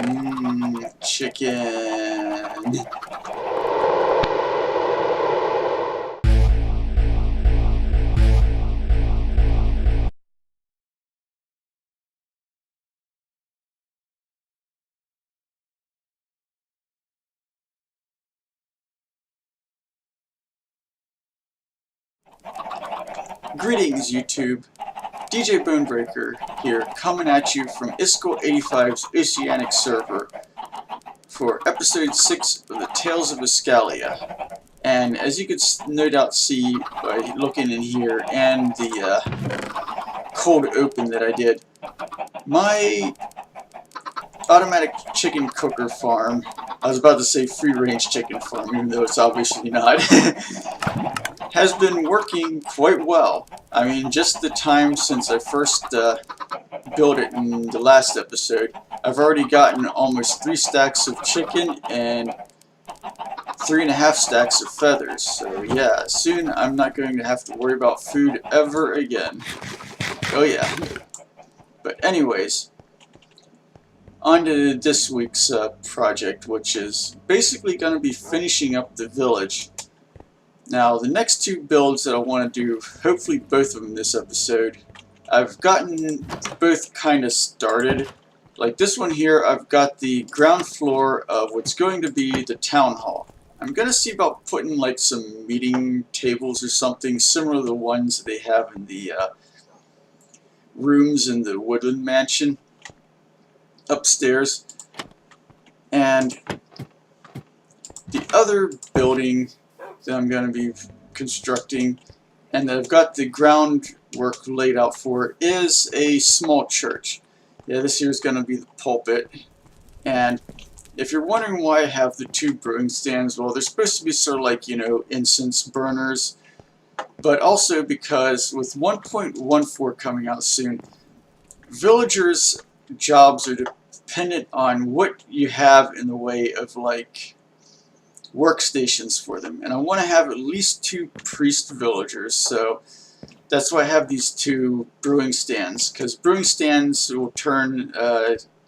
Chicken. Greetings, YouTube. DJ Bonebreaker here, coming at you from Iskallia's Oceanic server for episode 6 of the Tales of Iskallia. And as you can no doubt see by looking in here and the cold open that I did, my automatic chicken cooker farm, I was about to say free-range chicken farm, even though it's obviously not, has been working quite well. I mean, just the time since I first built it in the last episode, I've already gotten almost 3 stacks of chicken and 3.5 stacks of feathers. So yeah, soon I'm not going to have to worry about food ever again. Oh yeah. But anyways, on to this week's project, which is basically going to be finishing up the village. Now, the next 2 builds that I want to do, hopefully both of them this episode, I've gotten both kind of started. Like this one here, I've got the ground floor of what's going to be the town hall. I'm going to see about putting like some meeting tables or something similar to the ones they have in the rooms in the Woodland Mansion upstairs. And the other building that I'm going to be constructing and that I've got the groundwork laid out for is a small church. Yeah, this here is going to be the pulpit. And if you're wondering why I have the 2 brewing stands, well, they're supposed to be sort of like, you know, incense burners, but also because with 1.14 coming out soon, villagers' jobs are dependent on what you have in the way of like workstations for them, and I want to have at least 2 priest villagers, so that's why I have these 2 brewing stands, because brewing stands will turn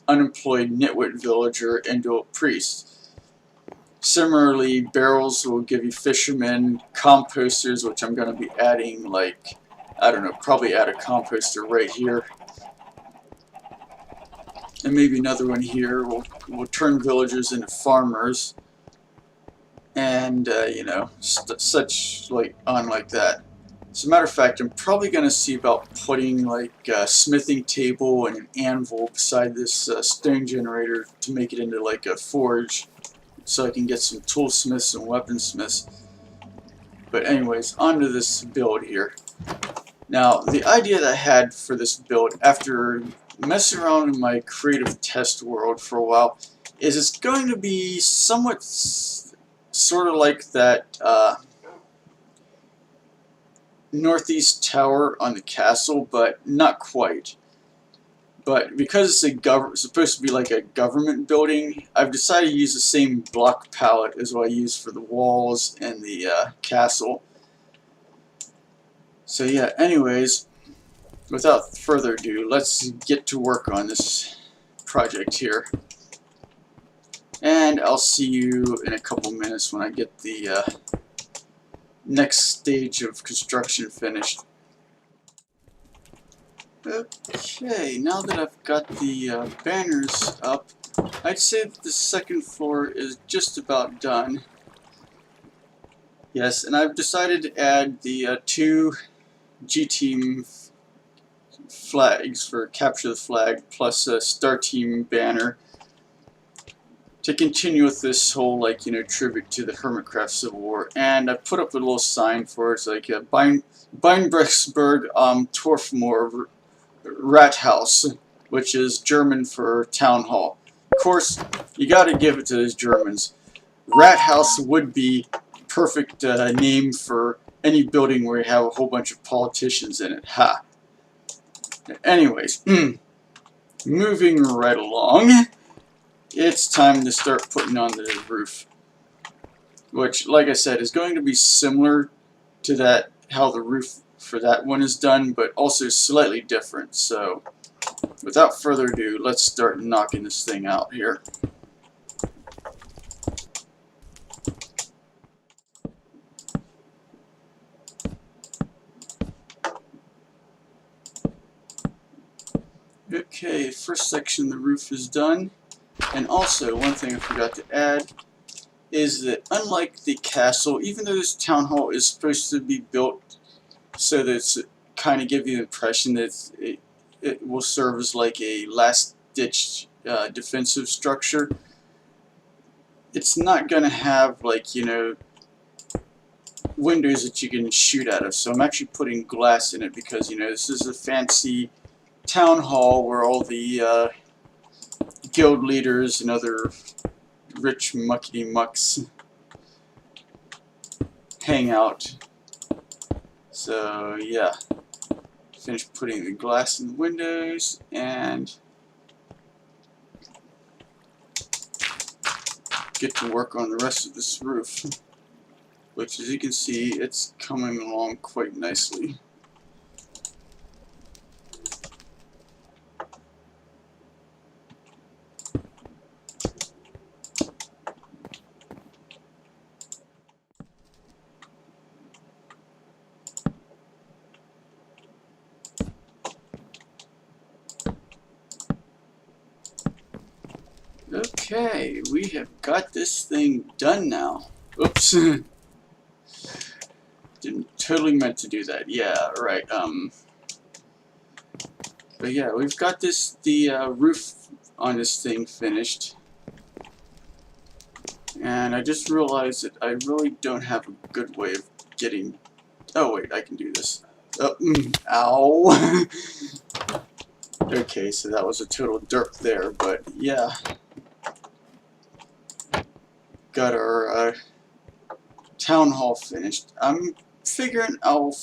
unemployed nitwit villager into a priest. Similarly, barrels will give you fishermen, composters, which I'm going to be adding, like, I don't know, probably add a composter right here, and maybe another one here will turn villagers into farmers. And you know, such like on like that. As a matter of fact, I'm probably going to see about putting like a smithing table and an anvil beside this stone generator to make it into like a forge, so I can get some toolsmiths and weaponsmiths. But anyways, on to this build here. Now, the idea that I had for this build, after messing around in my creative test world for a while, is it's going to be somewhat sort of like that northeast tower on the castle, but not quite. But because it's supposed to be like a government building, I've decided to use the same block palette as what I use for the walls and the castle. So yeah, anyways, without further ado, let's get to work on this project here. And I'll see you in a couple minutes when I get the next stage of construction finished. Okay, now that I've got the banners up, I'd say that the second floor is just about done. Yes, and I've decided to add the 2 G-Team flags for Capture the Flag, plus a Star Team banner, to continue with this whole, like, you know, tribute to the Hermitcraft Civil War. And I put up a little sign for it. It's like Beinbrechtsburg Torfmoor Rathaus, which is German for town hall. Of course, you gotta give it to those Germans. Rathaus would be perfect name for any building where you have a whole bunch of politicians in it. Ha! Anyways, moving right along. It's time to start putting on the roof, which, like I said, is going to be similar to that, how the roof for that one is done, but also slightly different. So without further ado, let's start knocking this thing out here. Okay, first section of the roof is done. And also, one thing I forgot to add is that unlike the castle, even though this town hall is supposed to be built so that it's kind of give you the impression that it will serve as like a last-ditch defensive structure, it's not going to have, like, you know, windows that you can shoot out of. So I'm actually putting glass in it because, you know, this is a fancy town hall where all the guild leaders and other rich muckety mucks hang out. So yeah, finished putting the glass in the windows and get to work on the rest of this roof, which, as you can see, it's coming along quite nicely. Okay, we have got this thing done now. Oops. Didn't totally meant to do that. Yeah, right. But yeah, we've got the roof on this thing finished. And I just realized that I really don't have a good way of getting... Oh wait, I can do this. Oh, ow! Okay, so that was a total derp there, but yeah. Got our town hall finished. I'm figuring I'll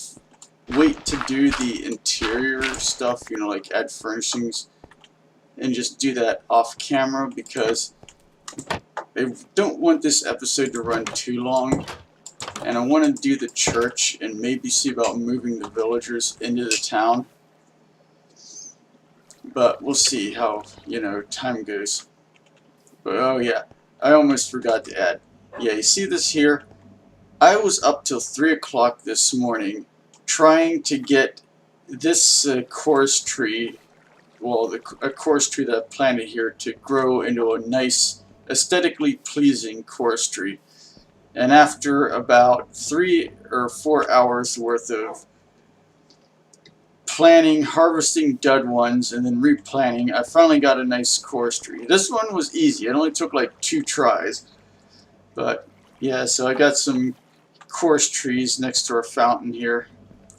wait to do the interior stuff, you know, like add furnishings, and just do that off camera because I don't want this episode to run too long, and I want to do the church and maybe see about moving the villagers into the town. But we'll see how, you know, time goes. But oh yeah, I almost forgot to add. Yeah, you see this here? I was up till 3 o'clock this morning trying to get this chorus tree, well, a chorus tree that I planted here, to grow into a nice, aesthetically pleasing chorus tree. And after about 3 or 4 hours worth of planting, harvesting dud ones, and then replanting, I finally got a nice chorus tree. This one was easy. It only took like 2 tries. But yeah, so I got some chorus trees next to our fountain here.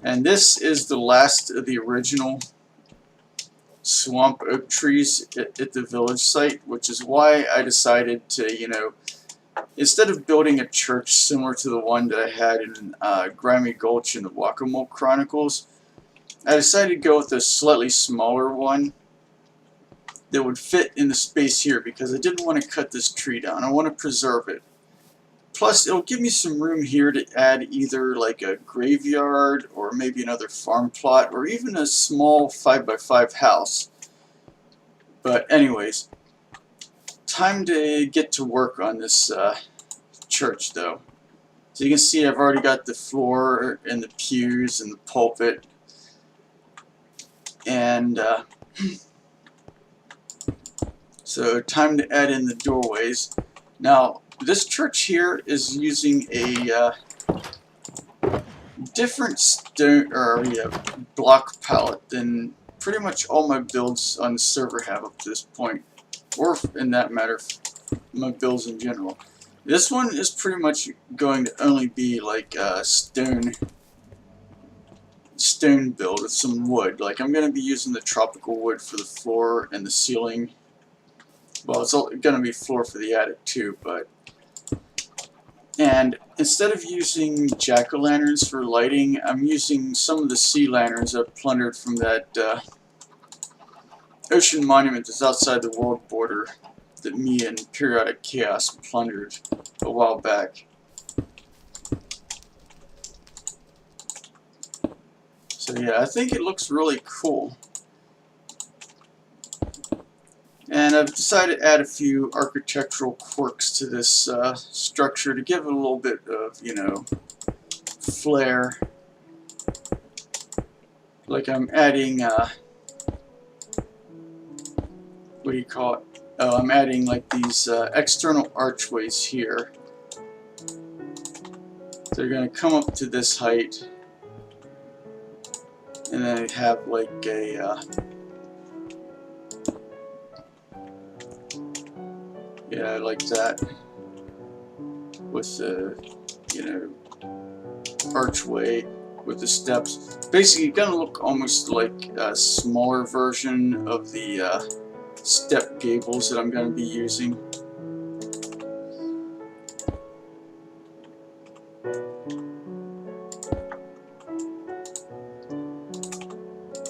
And this is the last of the original swamp oak trees at the village site, which is why I decided to, you know, instead of building a church similar to the one that I had in Grimy Gulch in the Guacamole Chronicles, I decided to go with a slightly smaller one that would fit in the space here because I didn't want to cut this tree down. I want to preserve it. Plus, it'll give me some room here to add either like a graveyard or maybe another farm plot or even a small 5x5 house. But anyways, time to get to work on this church though. So you can see I've already got the floor and the pews and the pulpit. And so time to add in the doorways. Now, this church here is using a different stone or block palette than pretty much all my builds on the server have up to this point, or in that matter, my builds in general. This one is pretty much going to only be like a stone build with some wood. Like I'm going to be using the tropical wood for the floor and the ceiling. Well, it's going to be floor for the attic too, but. And instead of using jack-o'-lanterns for lighting, I'm using some of the sea lanterns I've plundered from that ocean monument that's outside the world border that me and Periodic Chaos plundered a while back. So yeah, I think it looks really cool. And I've decided to add a few architectural quirks to this structure to give it a little bit of, you know, flair. Like I'm adding, what do you call it? Oh, I'm adding like these external archways here. They're going to come up to this height, and then I have like a yeah, like that, with the, you know, archway with the steps. Basically, gonna look almost like a smaller version of the step gables that I'm gonna be using.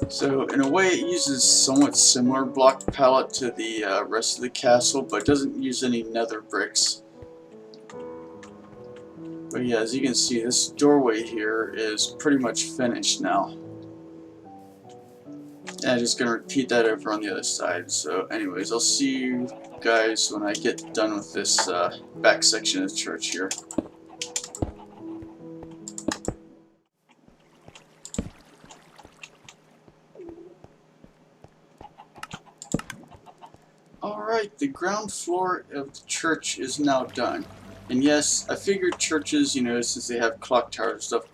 So in a way it uses somewhat similar block palette to the rest of the castle, but doesn't use any nether bricks. But yeah, as you can see, this doorway here is pretty much finished now. And I'm just going to repeat that over on the other side. So anyways, I'll see you guys when I get done with this back section of the church here. Alright, the ground floor of the church is now done. And yes, I figured churches, you know, since they have clock towers and stuff,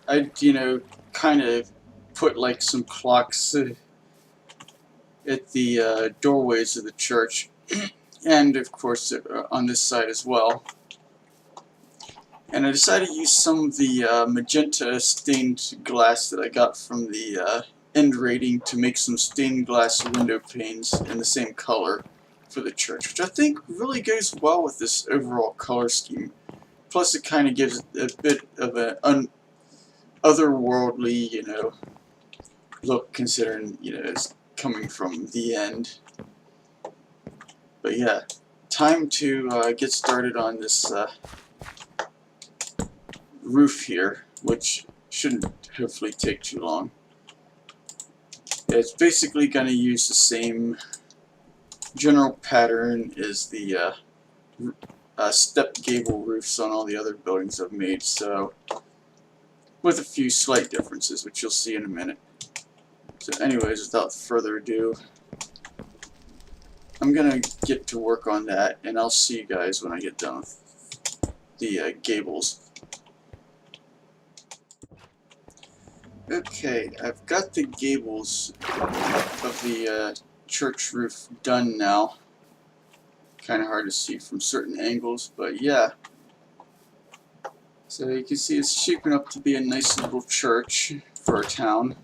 I'd, you know, kind of put like some clocks at the doorways of the church. And of course on this side as well. And I decided to use some of the magenta stained glass that I got from the end rating to make some stained glass window panes in the same color for the church, which I think really goes well with this overall color scheme. Plus it kind of gives a bit of an otherworldly, you know, look, considering, you know, it's coming from the end. But yeah, time to get started on this roof here, which shouldn't hopefully take too long. It's basically going to use the same general pattern as the step gable roofs on all the other buildings I've made, so with a few slight differences, which you'll see in a minute. So anyways, without further ado, I'm gonna get to work on that, and I'll see you guys when I get done with the gables. Okay, I've got the gables of the church roof done now. Kind of hard to see from certain angles, but yeah. So you can see it's shaping up to be a nice little church for a town.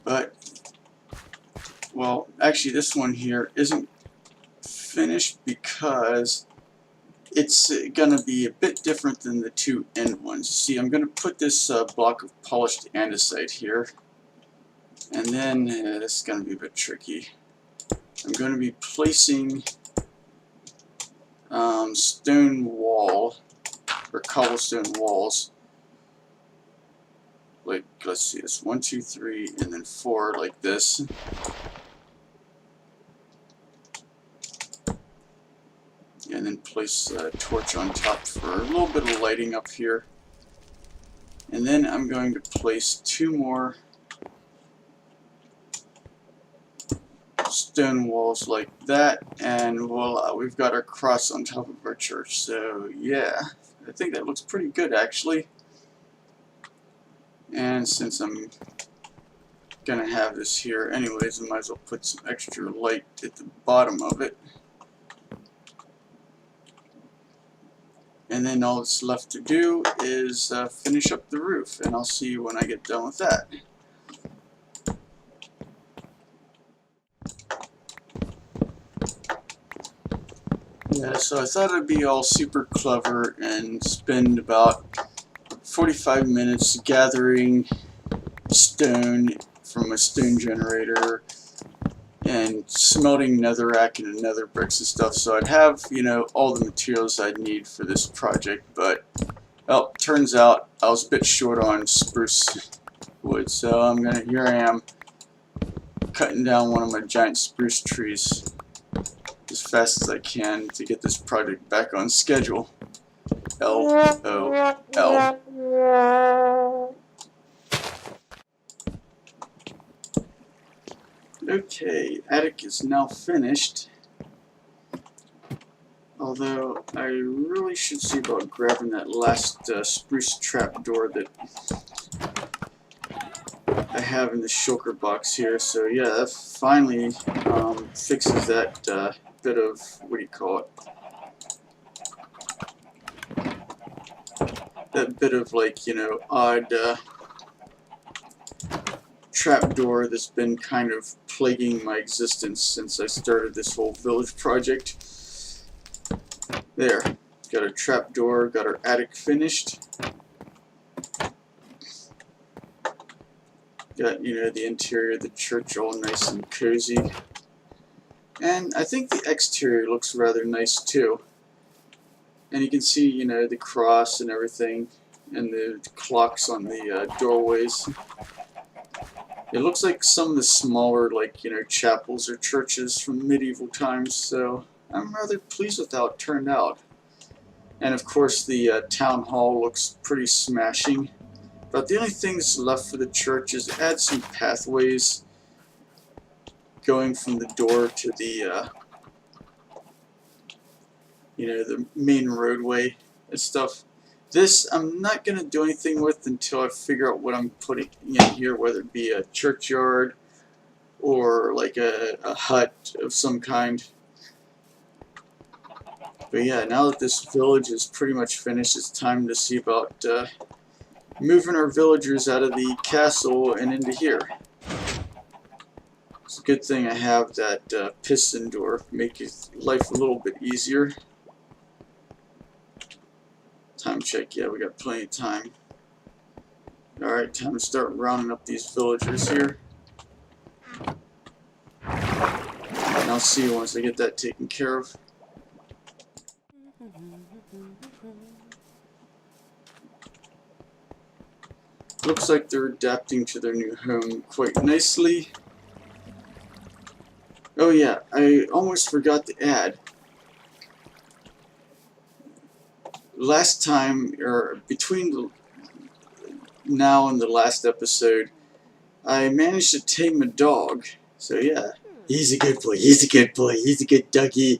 But, well, actually this one here isn't finished because it's going to be a bit different than the two end ones. See, I'm going to put this block of polished andesite here, and then this is going to be a bit tricky. I'm going to be placing stone wall, or cobblestone walls, like, let's see, it's 1, 2, 3, and then 4, like this. And then place a torch on top for a little bit of lighting up here. And then I'm going to place 2 more stone walls like that, and voila, we've got our cross on top of our church. So yeah, I think that looks pretty good actually. And since I'm gonna have this here anyways, I might as well put some extra light at the bottom of it. And then all that's left to do is finish up the roof, and I'll see you when I get done with that. Yeah, so I thought it'd be all super clever and spend about 45 minutes gathering stone from a stone generator and smelting netherrack and nether bricks and stuff, so I'd have, you know, all the materials I'd need for this project. But, well, turns out I was a bit short on spruce wood, so here I am cutting down one of my giant spruce trees as fast as I can to get this project back on schedule. LOL. Okay, attic is now finished. Although I really should see about grabbing that last spruce trapdoor that I have in the shulker box here. So yeah, that finally fixes that bit of, what do you call it? That bit of, like, you know, odd trapdoor that's been kind of plaguing my existence since I started this whole village project. There, got a trapdoor, got our attic finished. Got, you know, the interior of the church all nice and cozy. And I think the exterior looks rather nice too. And you can see, you know, the cross and everything, and the clocks on the doorways. It looks like some of the smaller, like, you know, chapels or churches from medieval times, so I'm rather pleased with how it turned out. And of course the town hall looks pretty smashing. But the only things left for the church is add some pathways going from the door to the, you know, the main roadway and stuff. This I'm not going to do anything with until I figure out what I'm putting in here, whether it be a churchyard or like a hut of some kind. But yeah, now that this village is pretty much finished, it's time to see about moving our villagers out of the castle and into here. It's a good thing I have that piston door, make life a little bit easier. Time check, yeah, we got plenty of time. Alright, time to start rounding up these villagers here. And I'll see you once I get that taken care of. Looks like they're adapting to their new home quite nicely. Oh yeah, I almost forgot to add. Last time, or between now and the last episode, I managed to tame a dog. So yeah, he's a good boy, he's a good boy, he's a good doggy.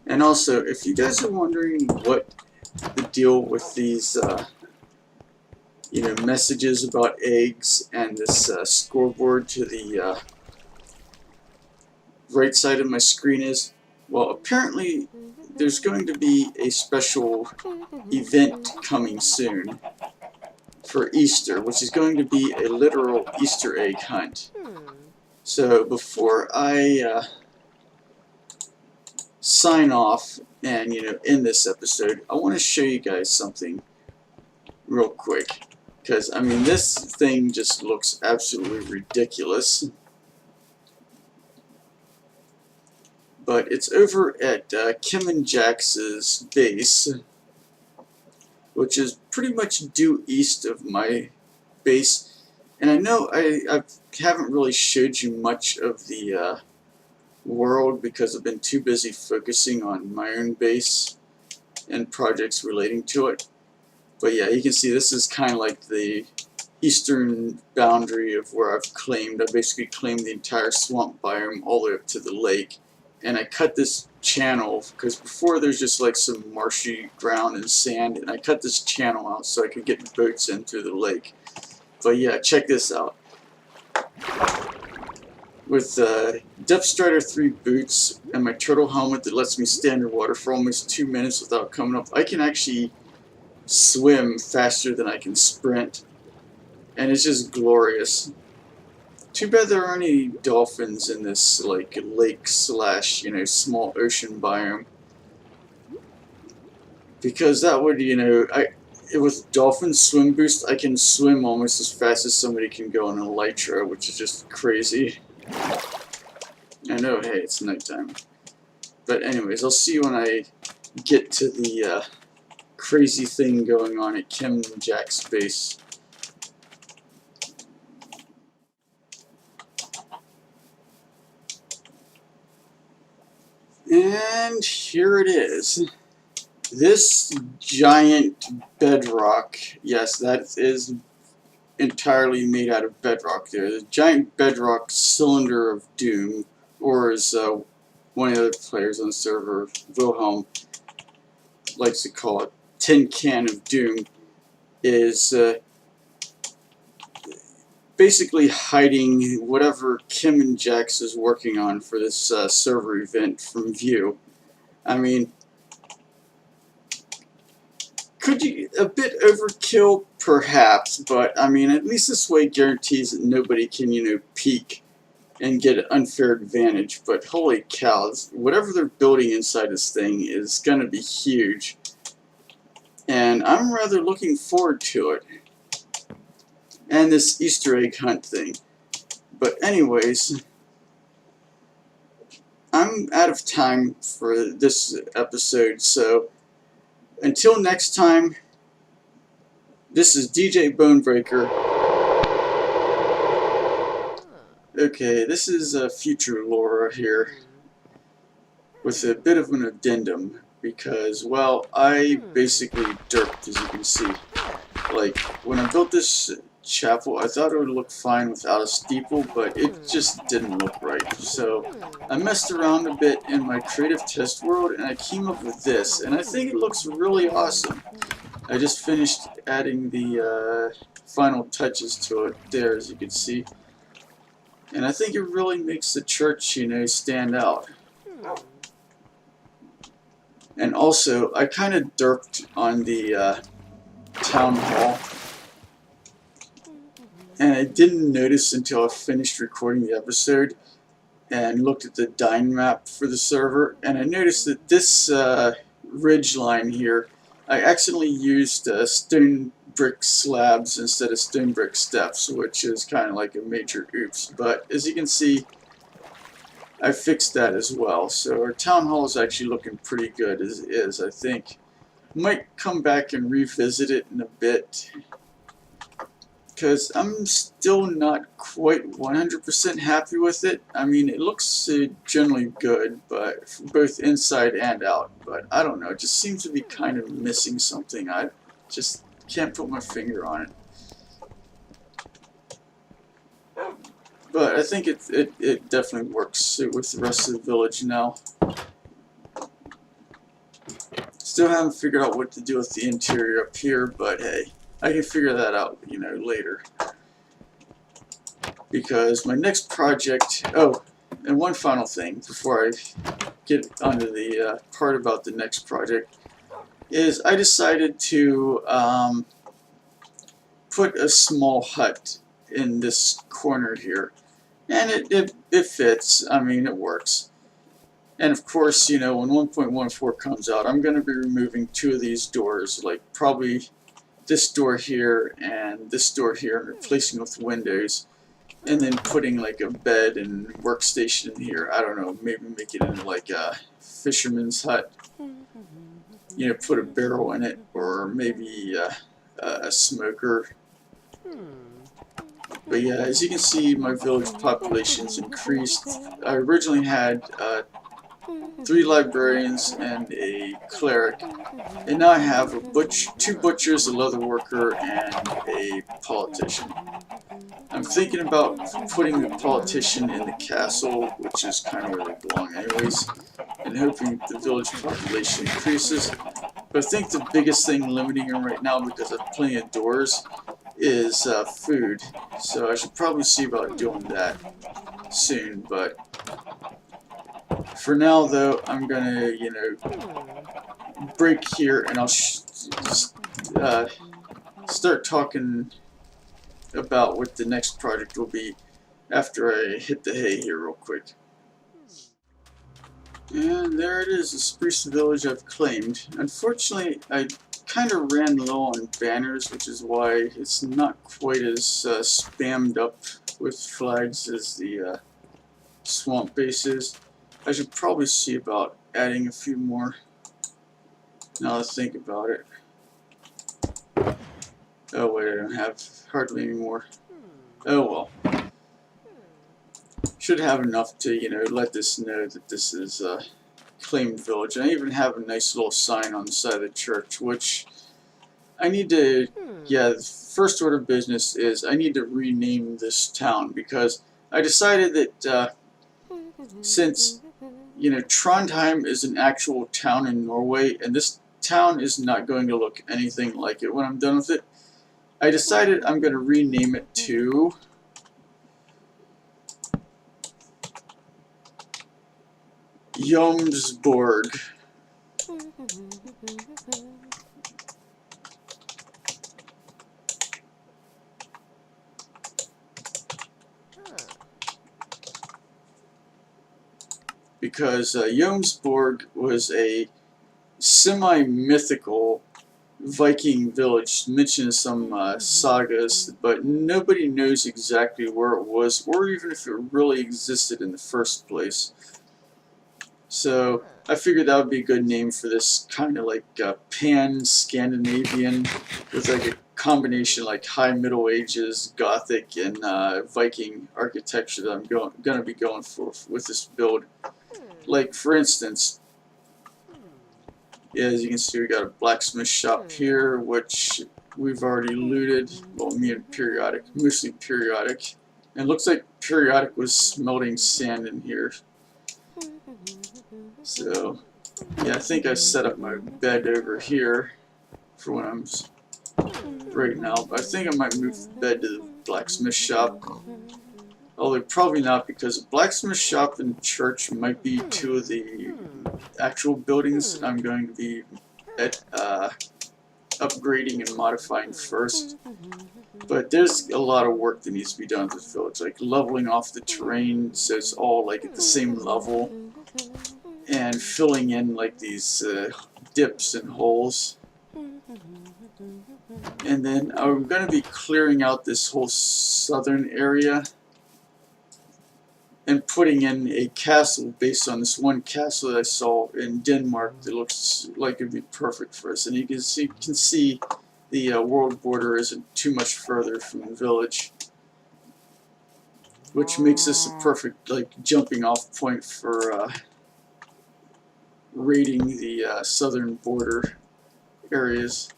And also, if you guys are wondering what the deal with these, you know, messages about eggs and this scoreboard to the right side of my screen is, well, apparently there's going to be a special event coming soon for Easter, which is going to be a literal Easter egg hunt. So before I sign off and, you know, end this episode, I want to show you guys something real quick, because I mean this thing just looks absolutely ridiculous. But it's over at KimandJax's base, which is pretty much due east of my base. And I know I haven't really showed you much of the world because I've been too busy focusing on my own base and projects relating to it. But yeah, you can see this is kind of like the eastern boundary of where I've claimed. I basically claimed the entire swamp biome all the way up to the lake. And I cut this channel, because before there's just like some marshy ground and sand, and I cut this channel out so I could get boats in through the lake. But yeah, check this out. With Depth Strider 3 boots and my turtle helmet that lets me stay underwater for almost 2 minutes without coming up, I can actually swim faster than I can sprint. And it's just glorious. Too bad there aren't any dolphins in this like lake slash, you know, small ocean biome. Because that would, you know, with dolphin swim boost, I can swim almost as fast as somebody can go on an elytra, which is just crazy. I know, hey, it's nighttime. But anyways, I'll see you when I get to the crazy thing going on at KimandJax base. And here it is. This giant bedrock, yes, that is entirely made out of bedrock there. The giant bedrock cylinder of doom, or as one of the other players on the server, Wilhelm, likes to call it, tin can of doom, is basically hiding whatever KimandJax is working on for this server event from view. I mean, could you a bit overkill, perhaps, but I mean, at least this way guarantees that nobody can, peek and get an unfair advantage. But holy cows, whatever they're building inside this thing is going to be huge, and I'm rather looking forward to it. And this Easter egg hunt thing. But anyways, I'm out of time for this episode, so until next time, this is DJ Bonebreaker. Okay, this is future Laura here, with a bit of an addendum, because, well, I basically derped, as you can see. Like, when I built this chapel, I thought it would look fine without a steeple, but it just didn't look right. So I messed around a bit in my creative test world, and I came up with this, and I think it looks really awesome. I just finished adding the final touches to it there, as you can see, and I think it really makes the church, stand out. And also, I kind of derped on the town hall, and I didn't notice until I finished recording the episode and looked at the dyne map for the server, and I noticed that this ridge line here, I accidentally used stone brick slabs instead of stone brick steps, which is kind of like a major oops. But as you can see, I fixed that as well. So our town hall is actually looking pretty good as it is, I think. Might come back and revisit it in a bit, because I'm still not quite 100% happy with it. I mean, it looks generally good, but both inside and out. But I don't know, it just seems to be kind of missing something. I just can't put my finger on it. But I think it definitely works with the rest of the village now. Still haven't figured out what to do with the interior up here, but hey, I can figure that out, later. Because my next project... Oh, and one final thing before I get onto the part about the next project, is I decided to put a small hut in this corner here. And it fits. I mean, it works. And of course, when 1.14 comes out, I'm going to be removing two of these doors, like probably this door here and this door here, and replacing with windows, and then putting like a bed and workstation in here. I don't know, maybe make it into like a fisherman's hut. Put a barrel in it, or maybe a smoker. But yeah, as you can see, my village population's increased. I originally had 3 librarians and a cleric, and now I have two butchers, a leather worker, and a politician. I'm thinking about putting the politician in the castle, which is kind of where they belong anyways, and hoping the village population increases. But I think the biggest thing limiting them right now, because I have plenty of doors, is food. So I should probably see about doing that soon, but for now, though, I'm gonna, break here, and I'll start talking about what the next project will be after I hit the hay here real quick. And there it is, the spruce village I've claimed. Unfortunately, I kind of ran low on banners, which is why it's not quite as spammed up with flags as the swamp base is. I should probably see about adding a few more, now that I think about it. Oh wait, I don't have hardly any more. Oh well. Should have enough to, let this know that this is claimed village. I even have a nice little sign on the side of the church, which I need to, yeah, the first order of business is I need to rename this town, because I decided that since, you know, Trondheim is an actual town in Norway, and this town is not going to look anything like it when I'm done with it, I decided I'm going to rename it to Jomsborg. Because Jomsborg was a semi-mythical Viking village mentioned in some sagas, but nobody knows exactly where it was, or even if it really existed in the first place. So I figured that would be a good name for this kind of like pan-Scandinavian, with like a combination like High Middle Ages, Gothic, and Viking architecture that I'm going to be going for with this build. Like, for instance, yeah, as you can see, we got a blacksmith shop here, which we've already looted. Well, me and Periodic, mostly Periodic. And it looks like Periodic was smelting sand in here. So, yeah, I think I set up my bed over here for when I'm right now. But I think I might move the bed to the blacksmith shop. Although probably not, because the blacksmith shop and church might be two of the actual buildings I'm going to be upgrading and modifying first. But there's a lot of work that needs to be done with this village, like leveling off the terrain so it's all like at the same level, and filling in like these dips and holes. And then I'm going to be clearing out this whole southern area and putting in a castle based on this one castle that I saw in Denmark that looks like it'd be perfect for us. And you can see the world border isn't too much further from the village, which makes this a perfect like jumping off point for raiding the southern border areas.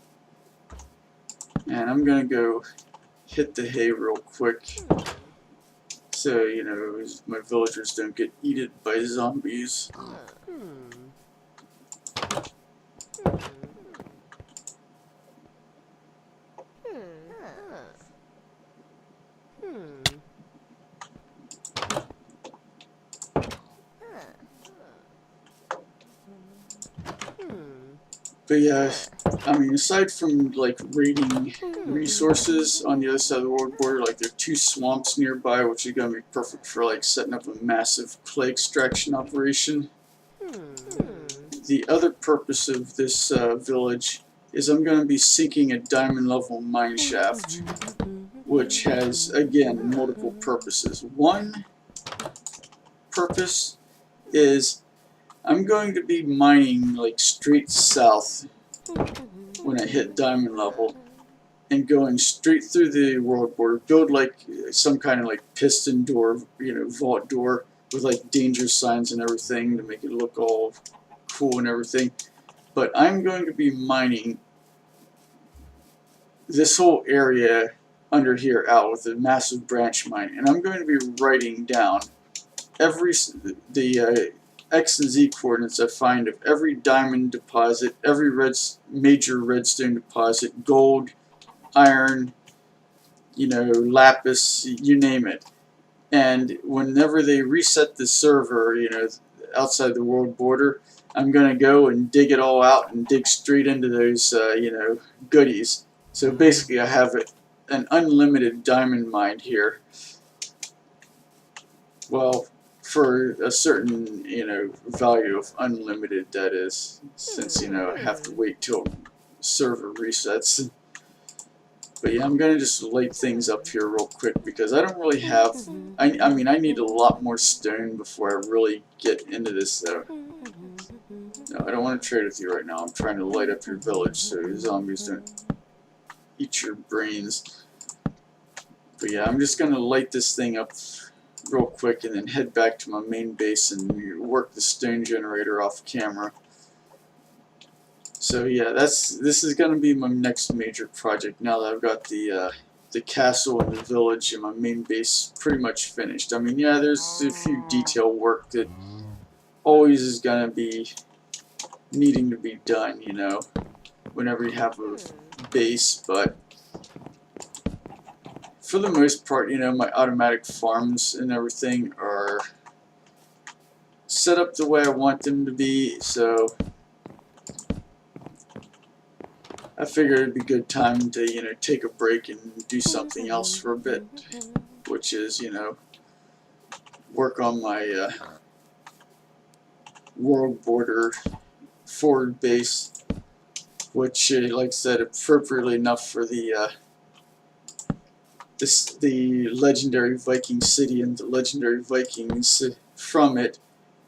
And I'm gonna go hit the hay real quick, so, you know, my villagers don't get eaten by zombies. But yeah, I mean, aside from like raiding resources on the other side of the world border, like there are two swamps nearby, which are going to be perfect for like setting up a massive clay extraction operation. The other purpose of this village is I'm going to be sinking a diamond level mine shaft, which has, again, multiple purposes. One purpose is I'm going to be mining like straight south when I hit diamond level, and going straight through the world border, build like some kind of like piston door, you know, vault door with like danger signs and everything to make it look all cool and everything. But I'm going to be mining this whole area under here out with a massive branch mine, and I'm going to be writing down the X and Z coordinates I find of every diamond deposit, every major redstone deposit, gold, iron, you know, lapis, you name it. And whenever they reset the server, you know, outside the world border, I'm going to go and dig it all out and dig straight into those, you know, goodies. So basically I have an unlimited diamond mine here. Well, for a certain, you know, value of unlimited, that is, since, you know, I have to wait till server resets. But yeah, I'm going to just light things up here real quick, because I don't really have, I mean, I need a lot more stone before I really get into this, though. No, I don't want to trade with you right now. I'm trying to light up your village so zombies don't eat your brains. But yeah, I'm just going to light this thing up real quick and then head back to my main base and work the stone generator off camera. So yeah, this is going to be my next major project now that I've got the castle and the village and my main base pretty much finished. I mean, yeah, there's a few detail work that always is going to be needing to be done, you know, whenever you have a base, but for the most part, you know, my automatic farms and everything are set up the way I want them to be, so I figured it'd be a good time to, you know, take a break and do something else for a bit, which is, you know, work on my world border forward base, which, like I said, appropriately enough for the the legendary Viking city and the legendary Vikings from it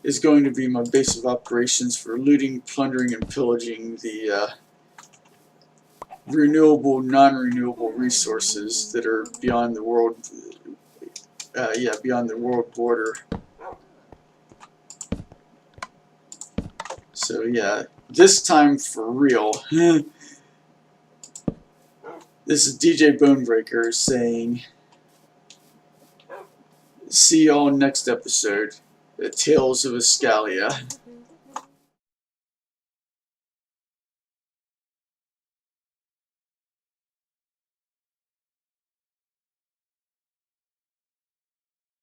is going to be my base of operations for looting, plundering, and pillaging the renewable, non-renewable resources that are beyond the world, beyond the world border. So yeah, this time for real. This is DJ Bonebreaker saying, see y'all next episode, The Tales of Iskallia.